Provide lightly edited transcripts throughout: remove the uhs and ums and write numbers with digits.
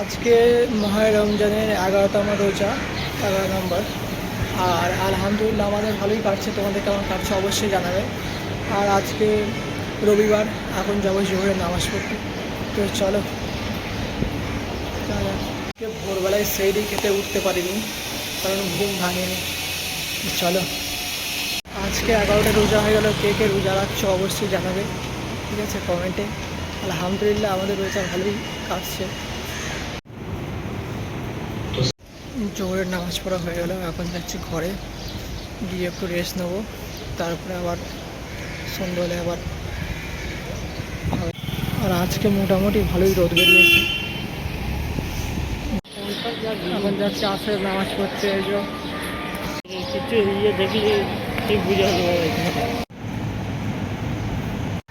আজকে মাহে রমজানের 11তম রোজা, 11 নম্বর। আর আলহামদুলিল্লাহ আমাদের ভালোই কাটছে। তোমাদের কেমন কাটছে অবশ্যই জানাবে। আর আজকে রবিবার, এখন যাবো জোহরের নামাজ পড়তে। তো চলো। ভোরবেলায় সেইরি খেতে উঠতে পারিনি, কারণ ঘুম ভাঙেনি। চলো, আজকে 11টা রোজা হয়ে গেল। কে কে রোজা রাখছো অবশ্যই জানাবে, ঠিক আছে, কমেন্টে। আলহামদুলিল্লাহ আমাদের রোজা ভালোই কাটছে। জোহরের নামাজ পড়া হয়ে গেল, এখন যাচ্ছি ঘরে গিয়ে একটু রেস্ট নেবো, তারপরে আবার সন্ধ্যাবেলায় আবার। আর আজকে মোটামুটি ভালোই রোদ বেরিয়েছে। এখন যাচ্ছি আসরের নামাজ পড়তে। এই যে কিছু ইয়ে দেখি ঠিক বুঝে হলো।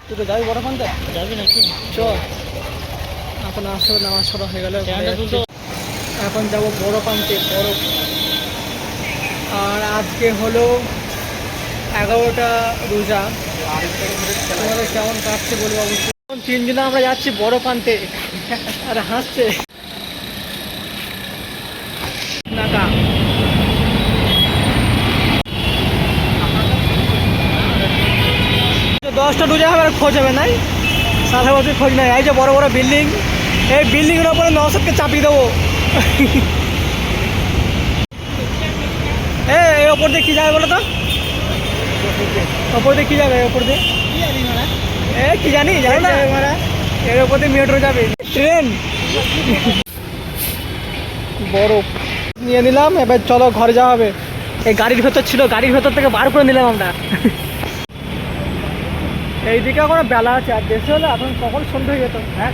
তুই তো যাবি বড় পান্তা? যাবি নাকি? চ। এখন আসরের নামাজ পড়া হয়ে গেল, তুলতো। এখন যাবো বড় পান্তে। আর আজকে হলো 11টা রোজা। তোমাদের কেমন কাটছে বলবো অবশ্যই। তিনজনে আমরা যাচ্ছি বড় পান্তে, আর হাসছে নাকা। 10টা রোজা হবে, খোঁজ হবে নাই, সাথে বছর খোঁজ নাই। এই যে বড় বড় বিল্ডিং, এই বিল্ডিংয়ের ওপরে নওশাদকে চাপিয়ে দেবো। এই ওপর দিয়ে কী যাবে বলো তো? ওপর দিয়ে কী যাবে? ওপর দিয়ে কি জানি না। এর ওপর দিয়ে মেট্রো যাবে, ট্রেন। বরফ নিয়ে নিলাম, এবার চলো ঘরে যাওয়া হবে। এই গাড়ির ভেতর ছিল, গাড়ির ভেতর থেকে বার করে নিলাম আমরা। এইদিকে এখন বেলা আছে, আর দেশে হলে এখন কখন সন্ধ্যে হয়ে যেত। হ্যাঁ,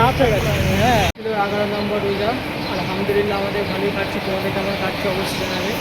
রাত হয়ে গেছে। হ্যাঁ, 11 নম্বর রোজা। আলহামদুলিল্লাহ আমাদের ভালোই কাটছে। তোমাদের কেমন কাটছে অবশ্যই জানাবে।